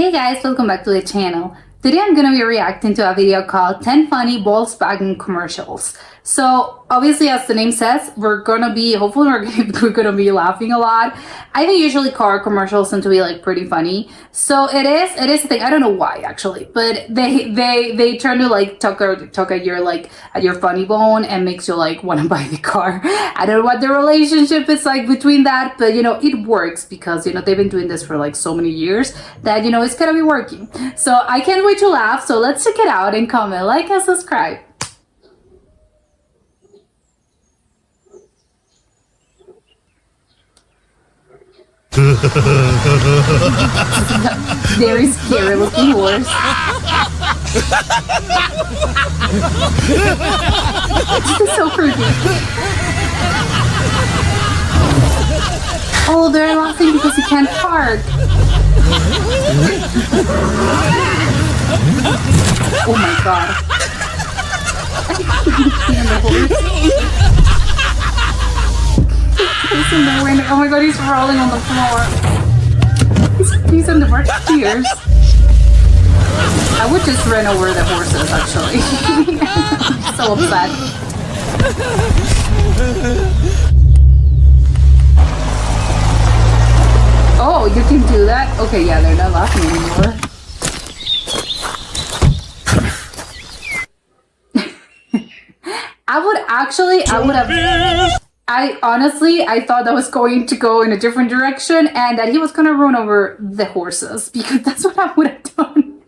Hey guys, welcome back to the channel. Today I'm gonna be reacting to a video called 10 Funny Volkswagen Commercials. So obviously, as the name says, hopefully we're gonna be laughing a lot. I think usually car commercials tend to be like pretty funny. So it is a thing. I don't know why actually, but they try to like talk at your funny bone and makes you like want to buy the car. I don't know what the relationship is like between that, but it works because they've been doing this for like so many years that it's gonna be working. So I can't wait to laugh. So let's check it out and comment, like, and subscribe. Very scary looking horse. This is so creepy. Oh, they're laughing because you can't park. Oh my god. He's in the window. Oh my god, he's rolling on the floor. He's on the verge of tears. I would just run over the horses, actually. I'm so upset. Oh, you can do that? Okay, yeah, they're not laughing anymore. I thought that was going to go in a different direction and that he was going to run over the horses because that's what I would have done.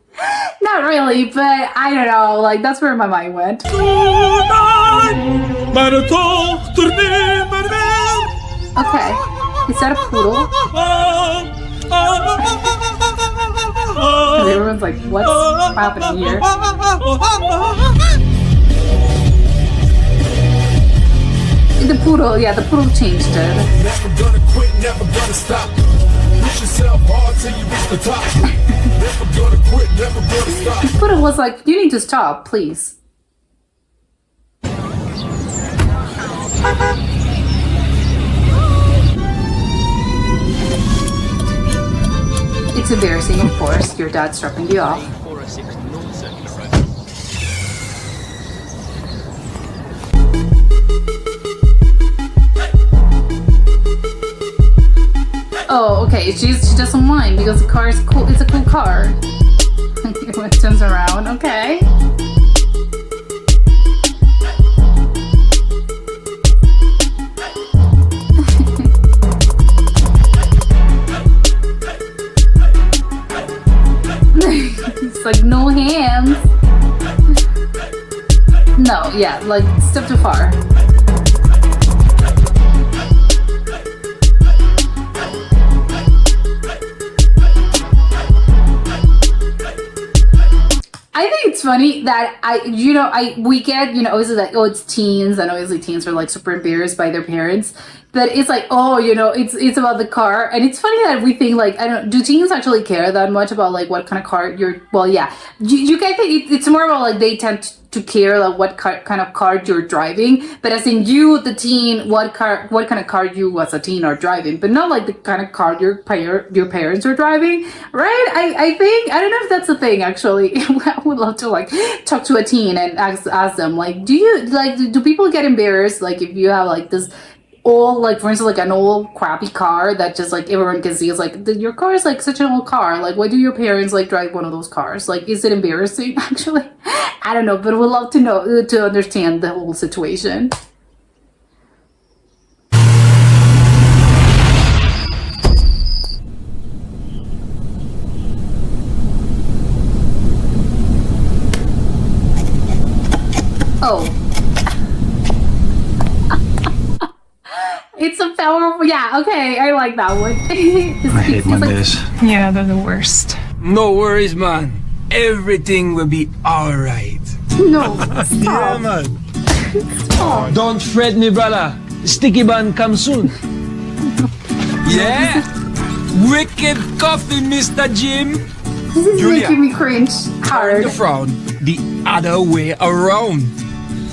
Not really, but I don't know, like that's where my mind went. Okay, is that a poodle? Everyone's like, what's happening here? The poodle, yeah, the poodle changed it. Never gonna quit, never gonna stop. Push yourself hard till you reach the top. Never gonna quit, never gonna stop. The poodle was like, you need to stop, please. It's embarrassing, of course. Your dad's dropping you off. Oh, okay. She doesn't mind because the car is cool. It's a cool car. It turns around. Okay. It's like no hands. No, yeah, like step too far. I think it's funny that we get, obviously like, oh, it's teens, and obviously teens are like super embarrassed by their parents, but it's like, oh, it's about the car. And it's funny that we think like, do teens actually care that much about like what kind of car well, yeah, you guys think it's more about like they tend to care like what kind of car you're driving, but as in you, the teen, what kind of car you as a teen are driving, but not like the kind of car your parents are driving, right? I think, I don't know if that's a thing actually. I would love to like talk to a teen and ask them like, do people get embarrassed like if you have like this old, like for instance, like an old crappy car that just like everyone can see is like your car is like such an old car, like why do your parents like drive one of those cars? Like, is it embarrassing actually? I don't know, but we'd love to know, to understand the whole situation. Oh. It's a powerful, yeah, okay, I like that one. I hate Mondays. Yeah, they're the worst. No worries, man. Everything will be alright. No, stop. Yeah, man. Stop. Don't fret me, brother. Sticky bun come soon. Yeah? Wicked coffee, Mr. Jim. This is Julia, making me cringe hard. Turn the frown the other way around.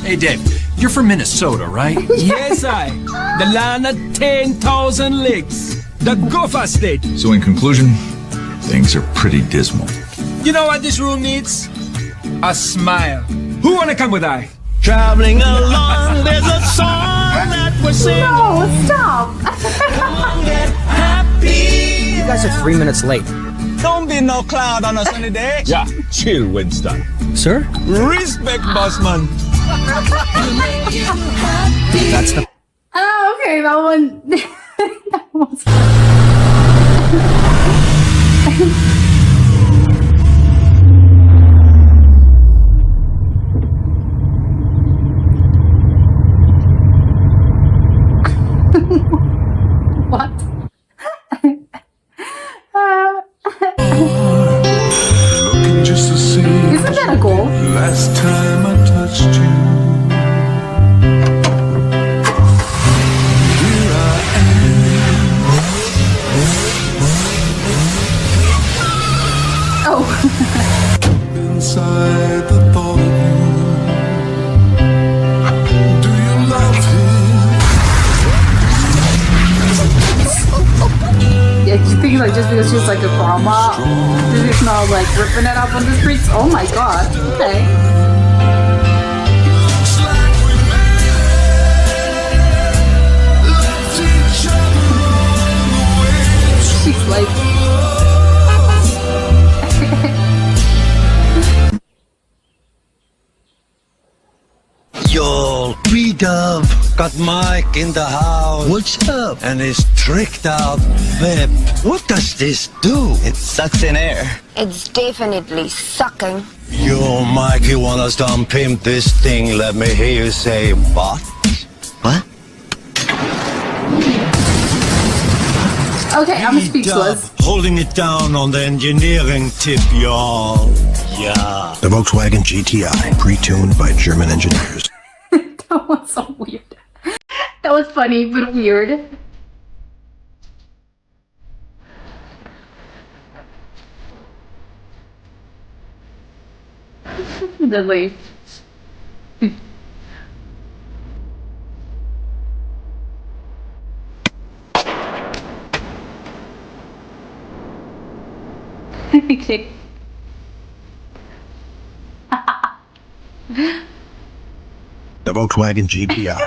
Hey, Dave, you're from Minnesota, right? Yes, the land of 10,000 lakes. The Gopher State. So in conclusion, Things are pretty dismal. You know what this room needs? A smile. Who wanna come with I? Traveling along, there's a song that we're singing. No, stop. Get happy. You guys are 3 minutes late. Don't be no cloud on a sunny day. Yeah, chill, Winston. Sir? Respect, boss man. That's the Oh, okay, that one. That was. What? Looking just the same. Isn't that a goal? Last time I touched you. Here I Oh. am inside the thought of you. Do you love him? Yeah, you think like just because she's like a grandma, she's not like ripping it up on the streets? Oh my god. Okay. Looks like we left each other on the way. She's like. Yo, B-Dub got Mike in the house. What's up? And his tricked out whip. What does this do? It sucks in air. It's definitely sucking. Yo, Mike, you want us to unpimp this thing? Let me hear you say what? What? Okay, I'm speechless. Holding it down on the engineering tip, y'all. Yeah. The Volkswagen GTI, pre-tuned by German engineers. That was so weird. That was funny, but weird. Deadly. Okay. The Volkswagen GTI.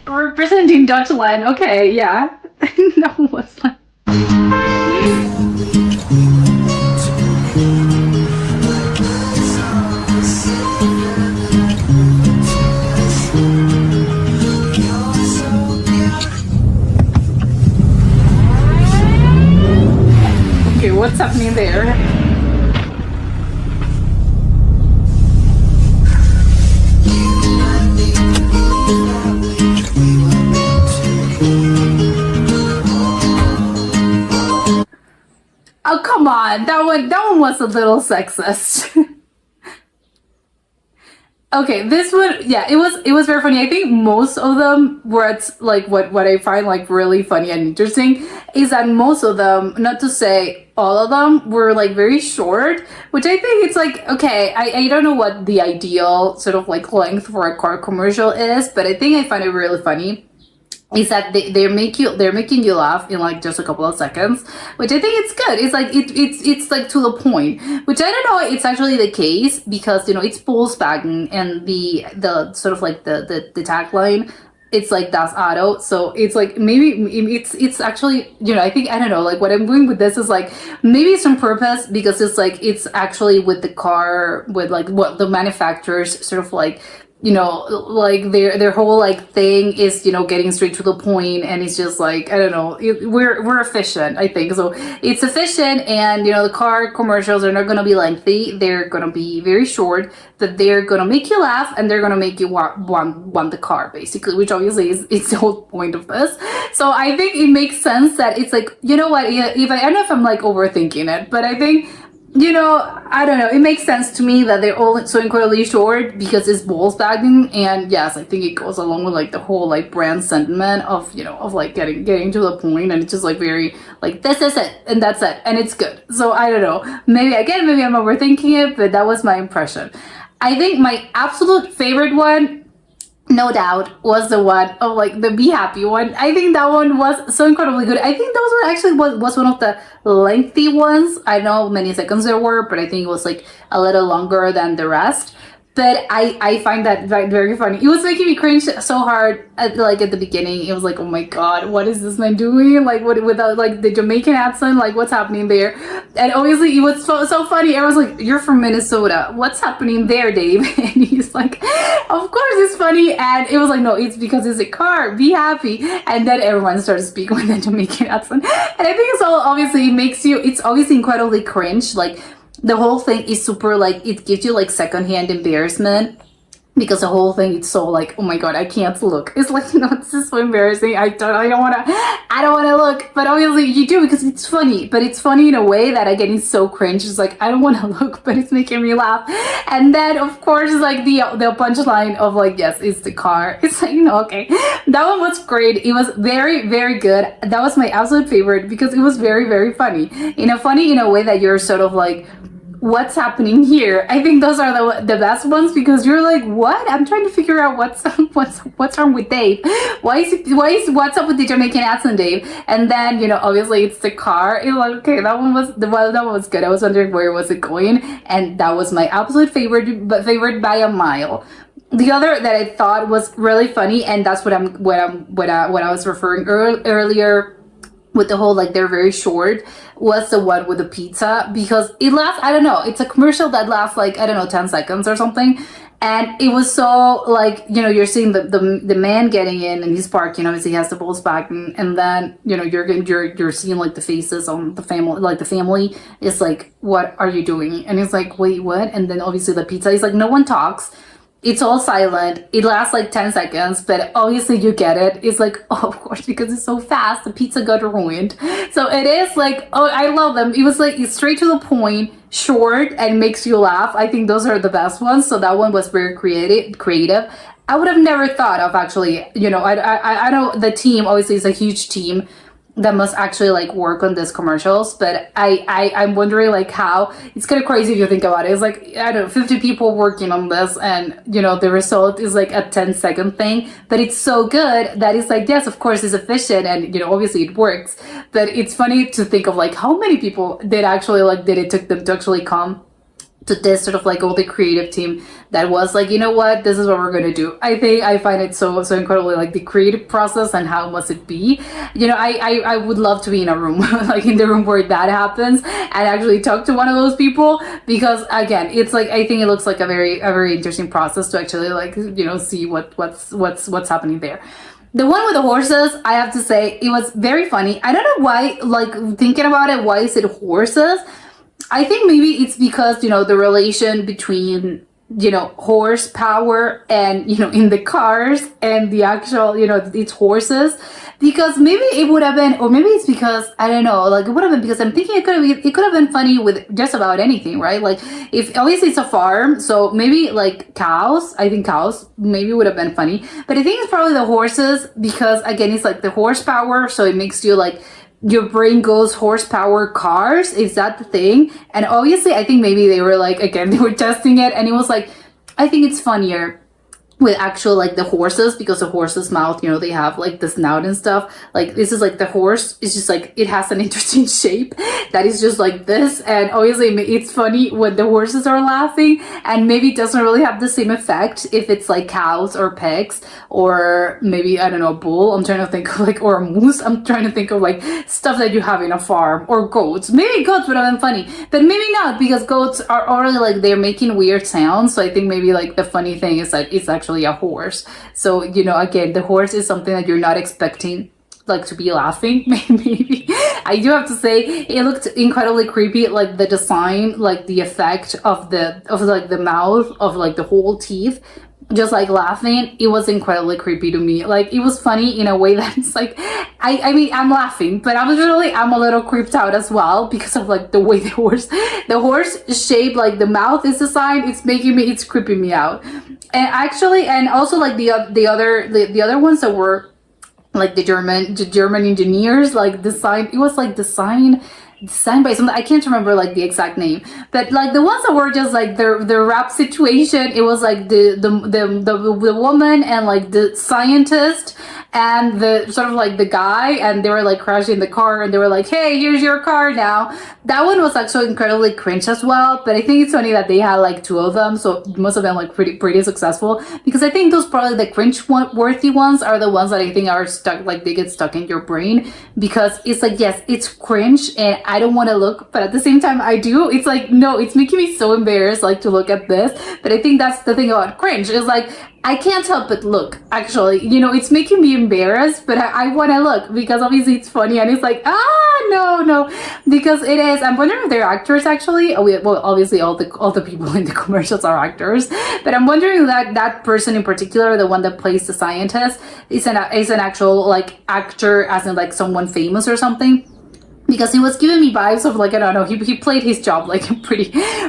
Representing Deutschland. Okay, yeah. That was like. Okay, what's happening there? Oh, come on. That one was a little sexist. Okay, this one, yeah, it was very funny. I think most of them were at, like, what I find like really funny and interesting is that most of them, not to say all of them, were like very short, which I think it's like, okay, I don't know what the ideal sort of like length for a car commercial is, but I think I find it really funny. Is that they're making you laugh in like just a couple of seconds, which I think it's good. It's like it's like to the point, which I don't know. It's actually the case because it's Volkswagen and the sort of like the tagline. It's like Das Auto, so it's like maybe it's actually I think I don't know, like what I'm doing with this is like maybe it's on purpose because it's like it's actually with the car with like what the manufacturers sort of like like their whole like thing is getting straight to the point, and it's just like I don't know, we're efficient, I think. So it's efficient, and the car commercials are not going to be lengthy, they're going to be very short, that they're going to make you laugh and they're going to make you want the car, basically, which obviously is the whole point of this. So I think it makes sense that it's like, what, if I don't know if I'm like overthinking it, but I think I don't know. It makes sense to me that they're all so incredibly short because it's Volkswagen, and yes, I think it goes along with like the whole like brand sentiment of of like getting to the point, and it's just like very like this is it and that's it and it's good. So I don't know. Maybe I'm overthinking it, but that was my impression. I think my absolute favorite one no doubt was the one of like the Be Happy one. I think that one was so incredibly good. I think those were actually was one of the lengthy ones. I don't know how many seconds there were, but I think it was like a little longer than the rest. But I find that very funny. It was making me cringe so hard at the beginning. It was like, oh my god, what is this man doing? Like, what without like the Jamaican accent? Like, what's happening there? And obviously, it was so funny. I was like, you're from Minnesota. What's happening there, Dave? And he's like, of course it's funny. And it was like, no, it's because it's a car. Be happy. And then everyone started speaking with the Jamaican accent. And I think it's all obviously it's obviously incredibly cringe. Like, the whole thing is super like it gives you like secondhand embarrassment because the whole thing it's so like, oh my god, I can't look. It's like, you know, this is so embarrassing. I don't want to look, but obviously you do because it's funny. But it's funny in a way that again is so cringe. It's like, I don't want to look, but it's making me laugh. And then of course like the punchline of like, yes, it's the car. It's like, you know, okay, that one was great. It was very good. That was my absolute favorite because it was very funny. Funny in a way that you're sort of like, what's happening here? I think those are the best ones because you're like, what? I'm trying to figure out what's wrong with Dave. What's up with the Jamaican accent, Dave? And then, you know, obviously it's the car. It's like, okay, that one was good. I was wondering where was it going, and that was my absolute favorite by a mile. The other that I thought was really funny, and that's what I was referring earlier with the whole like they're very short, was the one with the pizza because it lasts, I don't know, it's a commercial that lasts like, I don't know, 10 seconds or something. And it was so like, you know, you're seeing the man getting in and he's parking, obviously he has the Volkswagen, and then, you know, you're seeing like the faces on the family, like the family is like, what are you doing? And it's like, wait, what? And then obviously the pizza is like, no one talks. It's all silent. It lasts like 10 seconds, but obviously you get it. It's like, oh, of course, because it's so fast, the pizza got ruined. So it is like, oh, I love them. It was like, it's straight to the point, short, and makes you laugh. I think those are the best ones. So that one was very creative. I would have never thought of actually, you know, I know the team obviously is a huge team that must actually like work on these commercials, but I'm wondering like how it's kind of crazy if you think about it. It's like, I don't know, 50 people working on this, and you know the result is like a 10-second thing, but it's so good that it's like, yes, of course it's efficient, and you know obviously it works, but it's funny to think of like how many people did it took them to actually come to this sort of like all the creative team that was like, you know what, this is what we're gonna do. I find it so incredibly like the creative process and how must it be. You know, I would love to be in a room like in the room where that happens and actually talk to one of those people, because again, it's like, I think it looks like a very interesting process to actually like, you know, see what's happening there. The one with the horses, I have to say, it was very funny. I don't know why, like thinking about it, why is it horses? I think maybe it's because, you know, the relation between, you know, horsepower and, you know, in the cars and the actual, you know, it's horses. Because maybe it would have been, or maybe it's because, I don't know, like it would have been because I'm thinking it could have been funny with just about anything, right? Like if obviously it's a farm, so maybe like cows, I think cows maybe would have been funny. But I think it's probably the horses because again, it's like the horsepower. So it makes you like, your brain goes horsepower cars. Is that the thing? And obviously I think maybe they were like, again, they were testing it and it was like, I think it's funnier with actual like the horses, because the horse's mouth, you know, they have like the snout and stuff. Like this is like the horse, it's just like it has an interesting shape that is just like this, and obviously it's funny when the horses are laughing, and maybe it doesn't really have the same effect if it's like cows or pigs, or maybe, I don't know, a bull. I'm trying to think of like, or a moose. I'm trying to think of like stuff that you have in a farm, or goats. Maybe goats would have been funny, but maybe not, because goats are already like, they're making weird sounds. So I think maybe like the funny thing is that it's actually a horse. So, you know, again, the horse is something that you're not expecting like to be laughing. Maybe I do have to say it looked incredibly creepy, like the design, like the effect of like the mouth of like the whole teeth just like laughing. It was incredibly creepy to me. Like it was funny in a way that's like, I mean, I'm laughing, but I'm a little creeped out as well, because of like the way the horse shape, like the mouth is designed, it's creeping me out. And actually, and also like the other ones that were like the German engineers, like design, it was like design designed by something, I can't remember like the exact name, but like the ones that were just like the rap situation, it was like the woman and like the scientist and the sort of like the guy, and they were like crashing the car and they were like, hey, here's your car now. That one was actually incredibly cringe as well, but I think it's funny that they had like two of them, so it must have been like pretty successful, because I think those probably the cringe worthy ones are the ones that I think are stuck, like they get stuck in your brain, because it's like, yes, it's cringe and I don't want to look, but at the same time I do. It's like, no, it's making me so embarrassed like to look at this. But I think that's the thing about cringe, is like I can't help but look, actually, you know, it's making me embarrassed, but I want to look because obviously it's funny, and it's like, no, because it is. I'm wondering if they're actors actually. Well, obviously all the people in the commercials are actors, but I'm wondering that person in particular, the one that plays the scientist, is an actual like actor, as in like someone famous or something. Because he was giving me vibes of like, I don't know, he played his job like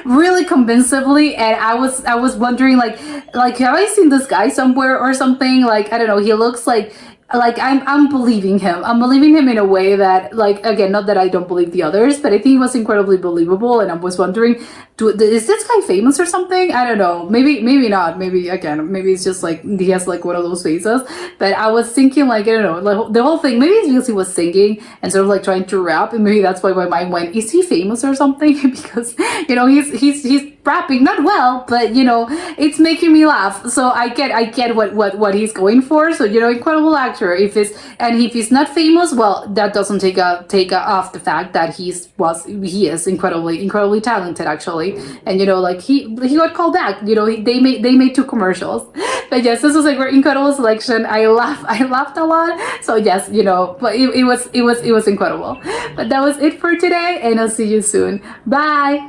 really convincingly, and I was wondering like have I seen this guy somewhere or something? Like, I don't know, he looks like I'm believing him. I'm believing him in a way that, like, again, not that I don't believe the others, but I think he was incredibly believable, and I was wondering, is this guy famous or something? I don't know. Maybe not. Maybe, again, maybe it's just like he has like one of those faces. But I was thinking, like, I don't know, like the whole thing, maybe it's because he was singing and sort of like trying to rap, and maybe that's why my mind went, is he famous or something? Because, you know, he's rapping not well, but, you know, it's making me laugh. So I get what he's going for. So, you know, incredible actor. If he's not famous, well, that doesn't take off the fact that he is incredibly talented, actually. And, you know, like he got called back. You know, they made 2 commercials. But yes, this was like an incredible selection. I laughed a lot. So yes, you know, but it was incredible. But that was it for today, and I'll see you soon. Bye.